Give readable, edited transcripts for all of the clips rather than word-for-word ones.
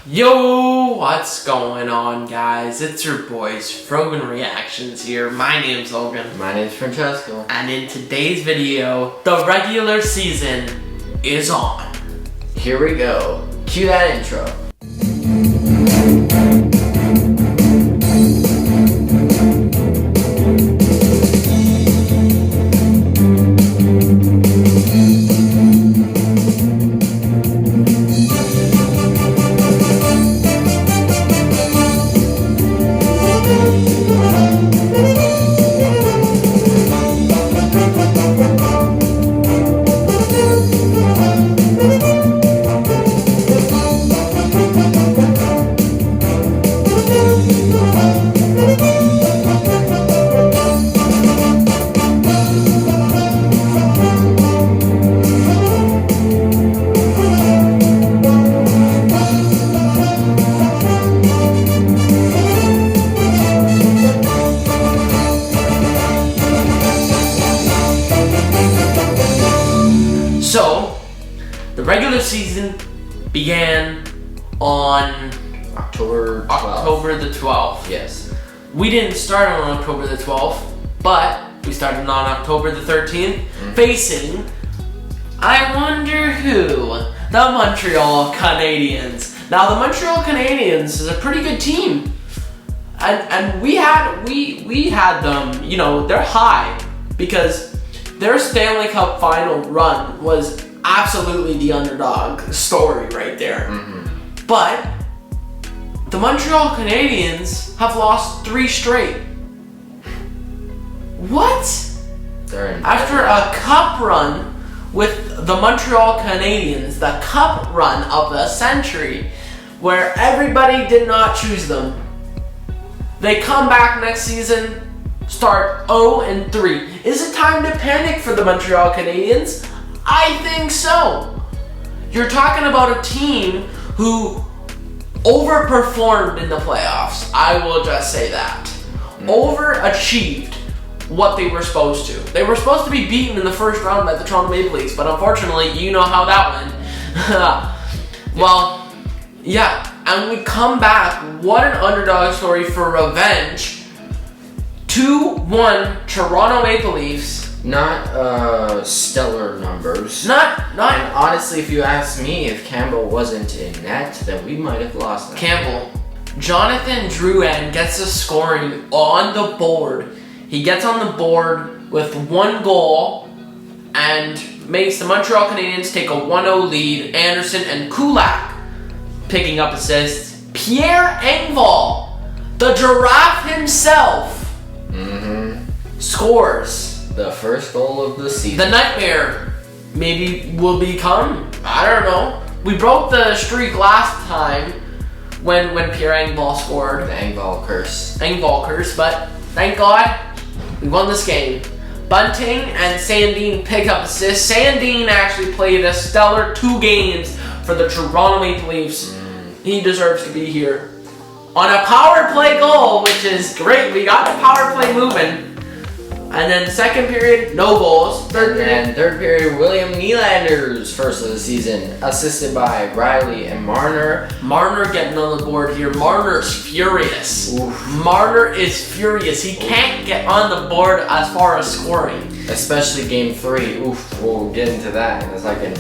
Yo, what's going on, guys? It's your boys, Frogan Reactions here. My name's Logan. My name's Francesco. And in today's video, the regular season is on. Here we go. Cue that intro. So, the regular season began on October 12th. October the 12th. Yes. We didn't start on October the 12th, but we started on October the 13th, facing, I wonder who, the Montreal Canadiens. Now, the Montreal Canadiens is a pretty good team, and we had them. You know, they're high because their Stanley Cup final run was absolutely the underdog story right there. But the Montreal Canadiens have lost 3 straight. What? After a cup run with the Montreal Canadiens, the cup run of the century, where everybody did not choose them, they come back next season, start 0-3. Is it time to panic for the Montreal Canadiens? I think so. You're talking about a team who overperformed in the playoffs. I will just say that. Overachieved what they were supposed to. They were supposed to be beaten in the first round by the Toronto Maple Leafs, but unfortunately, you know how that went. Well, yeah, and we come back. What an underdog story for revenge. 2-1 Toronto Maple Leafs. Not stellar numbers. Not. And honestly, if you ask me, if Campbell wasn't in net, then we might have lost that. Campbell. Jonathan Drouin gets the scoring on the board. He gets on the board with 1 goal and makes the Montreal Canadiens take a 1-0 lead. Anderson and Kulak picking up assists. Pierre Engvall, the giraffe himself, scores. The first goal of the season. The nightmare maybe will become, I don't know. We broke the streak last time when Pierre Engvall scored. The Engvall curse. But thank God we won this game. Bunting and Sandin pick up assists. Sandin actually played a stellar 2 games for the Toronto Maple Leafs. He deserves to be here. On a power play goal, which is great. We got the power play moving. And then second period, no goals. Third period, William Nylander's first of the season, assisted by Riley and Marner. Marner getting on the board here. Marner's furious. Oof. Marner is furious. He can't get on the board as far as scoring. Especially game 3. Oof, we'll get into that in a second.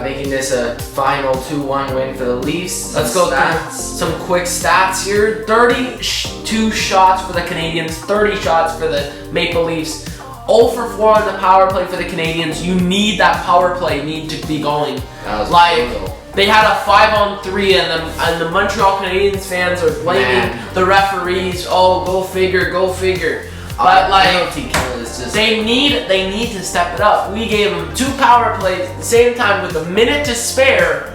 Making this a final 2-1 win for the Leafs. Let's go through some quick stats here. 32 shots for the Canadiens, 30 shots for the Maple Leafs. 0 for 4 on the power play for the Canadiens. You need that power play to be going. Brutal. They had a 5-on-3 and the Montreal Canadiens fans are blaming the referees. Oh, go figure. But penalty kill is just... They need to step it up. We gave them 2 power plays at the same time with a minute to spare.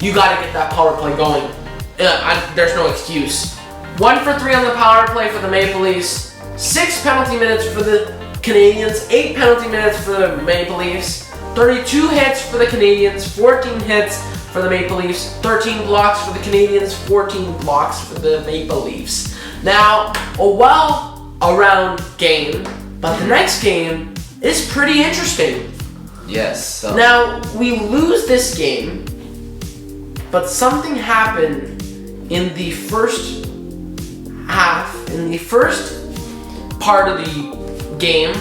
You got to get that power play going. There's no excuse. 1 for 3 on the power play for the Maple Leafs. 6 penalty minutes for the Canadiens. 8 penalty minutes for the Maple Leafs. 32 hits for the Canadiens. 14 hits for the Maple Leafs. 13 blocks for the Canadiens. 14 blocks for the Maple Leafs. Now, around game, but the next game is pretty interesting. Yes. So. Now, we lose this game but something happened in the first half, in the first part of the game.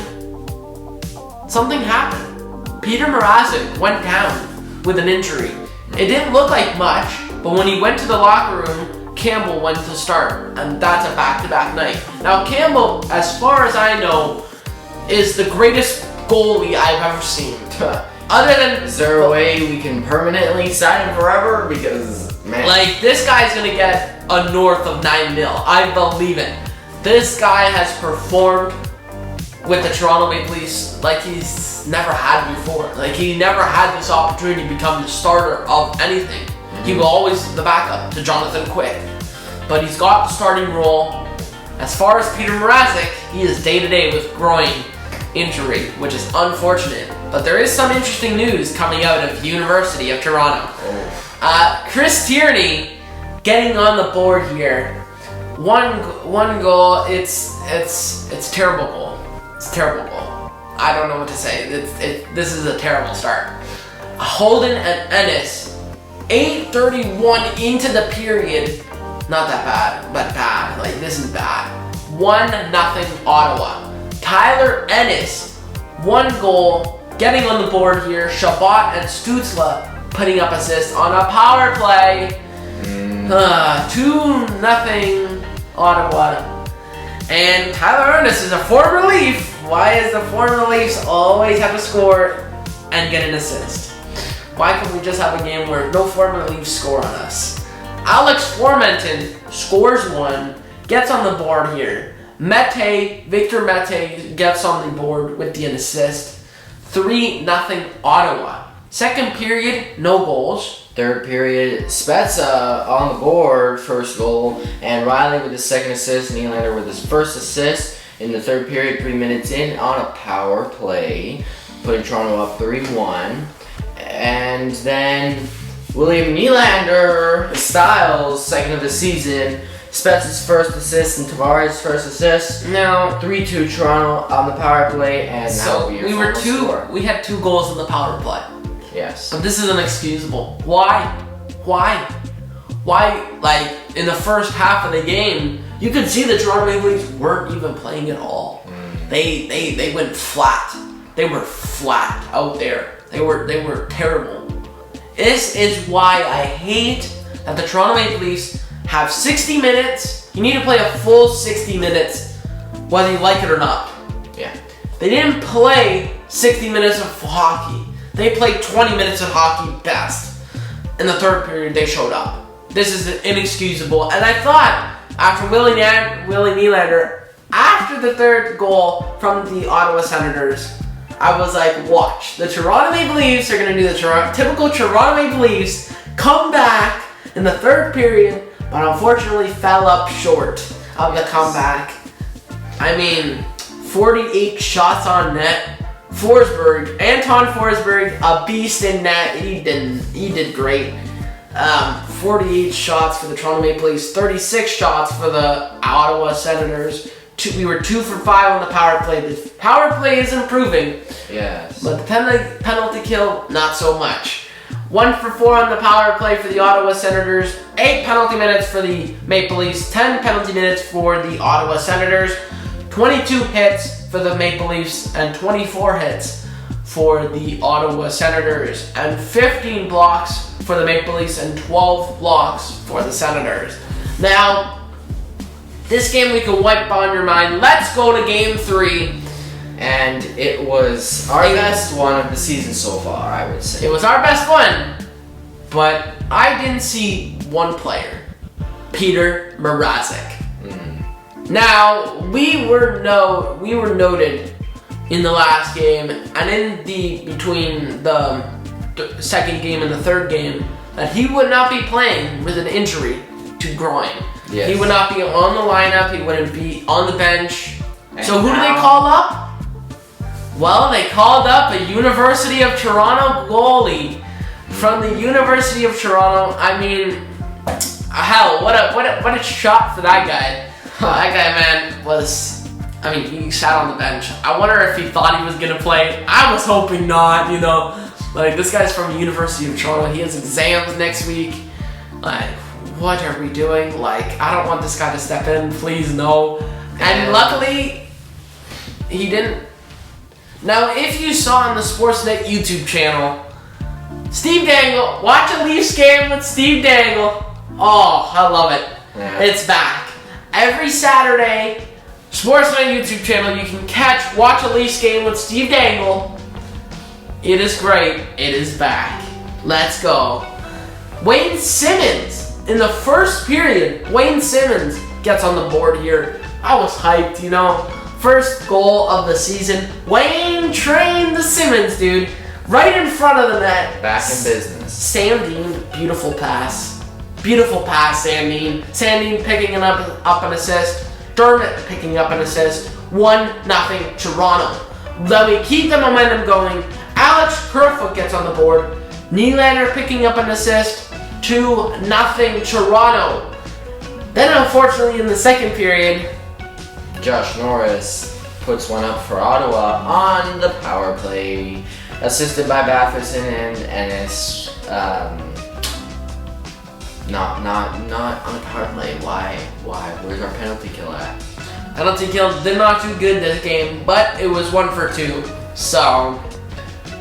Something happened. Peter Mrazek went down with an injury. It didn't look like much, but when he went to the locker room, Campbell went to start, and that's a back-to-back night. Now Campbell, as far as I know, is the greatest goalie I've ever seen. Other than, is there a way we can permanently sign him forever? Because, man, like, this guy's gonna get a north of 9 mil. I believe it. This guy has performed with the Toronto Maple Leafs like he's never had before. Like, he never had this opportunity to become the starter of anything. He was always the backup to Jonathan Quick. But he's got the starting role. As far as Peter Mrazek, he is day-to-day with groin injury, which is unfortunate. But there is some interesting news coming out of University of Toronto. Chris Tierney getting on the board here. One goal. It's terrible goal. It's a terrible goal. I don't know what to say. This is a terrible start. Holden and Ennis, 8:31 into the period. Not that bad, but bad. Like, this is bad. 1-0 Ottawa. Tyler Ennis, 1 goal, getting on the board here. Shabbat and Stützle putting up assists on a power play. 2-0 Ottawa. And Tyler Ennis is a former Leaf. Why is the former Leafs always have to score and get an assist? Why can't we just have a game where no former Leafs score on us? Alex Formenton scores 1, gets on the board here. Victor Mete gets on the board with the assist. 3-0 Ottawa. Second period, no goals. Third period, Spezza on the board, first goal, and Riley with his second assist, Nylander with his first assist in the third period, 3 minutes in on a power play, putting Toronto up 3-1. And then William Nylander, Styles, second of the season, Spezza's first assist and Tavares' first assist. Now 3-2 Toronto on the power play, and so now we had 2 goals in the power play. Yes. But this is inexcusable. Why? Like, in the first half of the game, you could see the Toronto Maple Leafs weren't even playing at all. They went flat. They were flat out there. They were terrible. This is why I hate that the Toronto Maple Leafs have 60 minutes. You need to play a full 60 minutes, whether you like it or not. Yeah. They didn't play 60 minutes of hockey. They played 20 minutes of hockey best. In the third period, they showed up. This is inexcusable. And I thought, after Willie Nylander, after the third goal from the Ottawa Senators, I was like, watch. The Toronto Maple Leafs are going to do the typical Toronto Maple Leafs, come back in the third period, but unfortunately fell up short of the comeback. I mean, 48 shots on net. Anton Forsberg, a beast in net. He did great. 48 shots for the Toronto Maple Leafs, 36 shots for the Ottawa Senators. We were 2 for 5 on the power play. The power play is improving. Yes. But the penalty kill, not so much. 1 for 4 on the power play for the Ottawa Senators. 8 penalty minutes for the Maple Leafs. 10 penalty minutes for the Ottawa Senators. 22 hits for the Maple Leafs and 24 hits for the Ottawa Senators. And 15 blocks for the Maple Leafs and 12 blocks for the Senators. Now, this game we can wipe on your mind. Let's go to game 3. And it was our best one of the season so far, I would say. It was our best one, but I didn't see one player, Peter Mrazek. Now, we were noted in the last game and between the second game and the third game that he would not be playing with an injury to groin. Yes. He would not be on the lineup. He wouldn't be on the bench. So who do they call up? Well, they called up a University of Toronto goalie from the University of Toronto. I mean, hell, what a shot for that guy. That guy, man, he sat on the bench. I wonder if he thought he was gonna play. I was hoping not, Like, this guy's from the University of Toronto. He has exams next week. Like, what are we doing? Like, I don't want this guy to step in. Please, no. And luckily, he didn't. Now, if you saw on the Sportsnet YouTube channel, Steve Dangle, watch a Leafs game with Steve Dangle. Oh, I love it. Yeah. It's back. Every Saturday, Sportsnet YouTube channel, you can watch a Leafs game with Steve Dangle. It is great. It is back. Let's go. Wayne Simmons, in the first period, Wayne Simmons gets on the board here. I was hyped, you know. First goal of the season. Wayne trained the Simmons, dude. Right in front of the net. Back in business. Sam Dean, beautiful pass. Beautiful pass, Sam Dean. Sam Dean picking up an assist. Dermott picking up an assist. 1-0 Toronto. Then we keep the momentum going. Alex Kerfoot gets on the board. Nylander picking up an assist. 2-0 Toronto. Then unfortunately in the second period, Josh Norris puts one up for Ottawa on the power play, assisted by Batherson and it's not on the power play. Why? Where's our penalty kill at? penalty kill did not do good this game, but it was 1 for 2. So,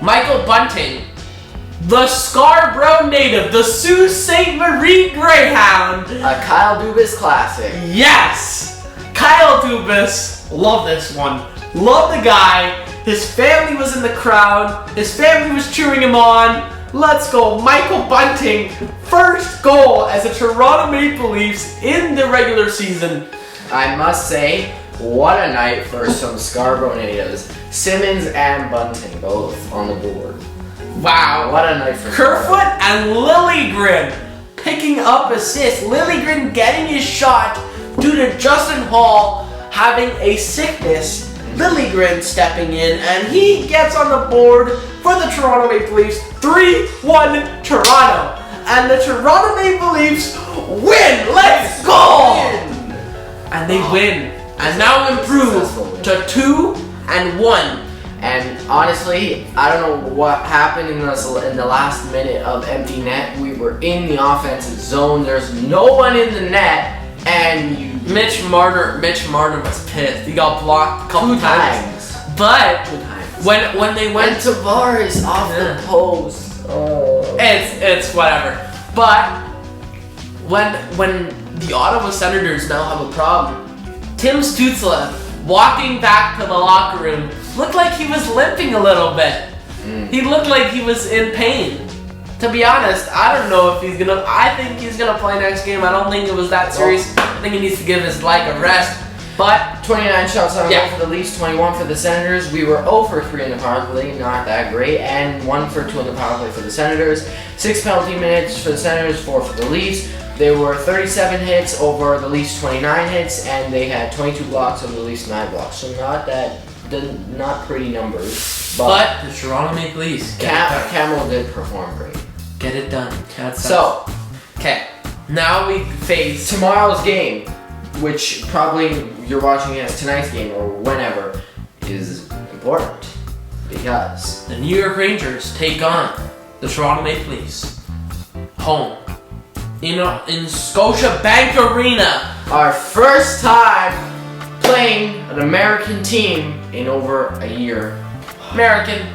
Michael Bunting, the Scarborough native, the Sault Ste. Marie Greyhound. A Kyle Dubas classic. Yes! Kyle Dubas. Love this one. Love the guy. His family was in the crowd. His family was cheering him on. Let's go. Michael Bunting, first goal as a Toronto Maple Leafs in the regular season. I must say, what a night for some Scarborough natives. Simmons and Bunting both on the board. Wow. What a night for Kerfoot and Liljegren picking up assists. Liljegren getting his shot due to Justin Hall having a sickness. Liljegren stepping in, and he gets on the board for the Toronto Maple Leafs. 3-1 Toronto. And the Toronto Maple Leafs win! Let's go! And they win. And now improve to 2-1. And honestly, I don't know what happened in the last minute of empty net. We were in the offensive zone. There's no one in the net, and Mitch Marner was pissed. He got blocked a couple times. But when they went to Tavares off the post, it's whatever. But when the Ottawa Senators now have a problem, Tim Stützle walking back to the locker room looked like he was limping a little bit. He looked like he was in pain. To be honest, I don't know if he's gonna. I think he's gonna play next game. I don't think it was that serious. I think he needs to give his leg a rest. But 29 shots on goal for the Leafs, 21 for the Senators. We were 0 for 3 in the power play, not that great, and 1 for 2 in the power play for the Senators. 6 penalty minutes for the Senators, 4 for the Leafs. There were 37 hits over the Leafs' 29 hits, and they had 22 blocks over the Leafs' 9 blocks. So not pretty numbers. But the Toronto Maple Leafs. Camel did perform great. Get it done. So, okay. Now we face tomorrow's game, which probably you're watching it as tonight's game or whenever, is important because the New York Rangers take on the Toronto Maple Leafs home in Scotiabank Arena. Our first time playing an American team in over a year. American,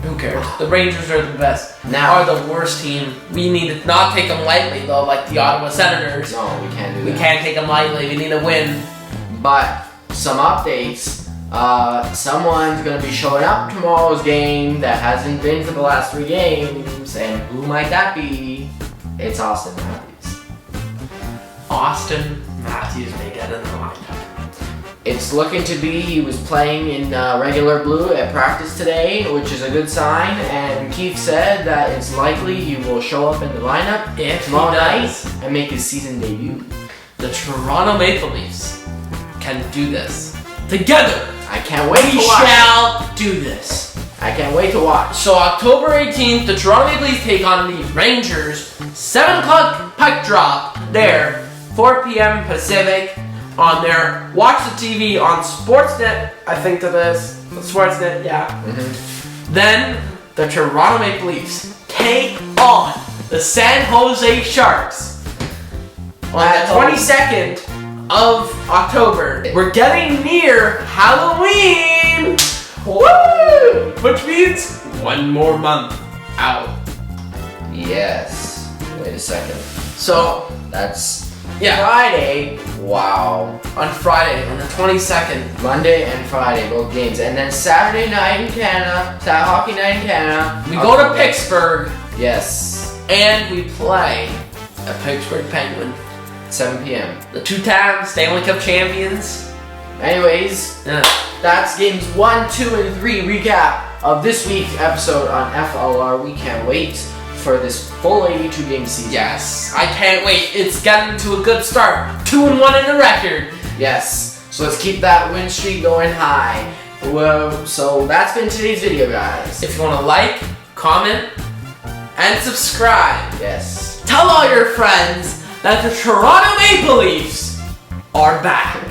who cares? The Rangers are the best. Now are the worst team. We need to not take them lightly though, like the Ottawa Senators. No, we can't do that. We can't take them lightly. We need to win. But some updates. Someone's gonna be showing up tomorrow's game that hasn't been for the last 3 games, and who might that be? It's Austin Matthews. Austin Matthews may get in the lineup. It's looking to be he was playing in regular blue at practice today, which is a good sign. And Keith said that it's likely he will show up in the lineup tomorrow night and make his season debut. The Toronto Maple Leafs can do this together. I can't wait to watch. We shall do this. I can't wait to watch. So October 18th, the Toronto Maple Leafs take on the Rangers. 7 o'clock puck drop there, 4 p.m. Pacific. On there, watch the TV on Sportsnet. I think that is Sportsnet. Yeah. Then the Toronto Maple Leafs take on the San Jose Sharks on At the home. 22nd of October. We're getting near Halloween! Woo! Which means one more month out. Yes. Wait a second. So, That's yeah, Friday. Wow. on Friday, on the 22nd. Monday and Friday, both games. And then Saturday night in Canada, Saturday hockey night in Canada. We go to Pittsburgh Yes. and we play a Pittsburgh Penguin. 7 p.m. The two-time Stanley Cup champions. Anyways, Yeah. that's games 1, 2, and 3 recap of this week's episode on FLR. We can't wait for this full 82 game season. Yes, I can't wait. It's gotten to a good start. 2-1 in the record. Yes. So let's keep that win streak going high. Well, so that's been today's video, guys. If you want to like, comment, and subscribe. Yes. Tell all your friends that the Toronto Maple Leafs are back.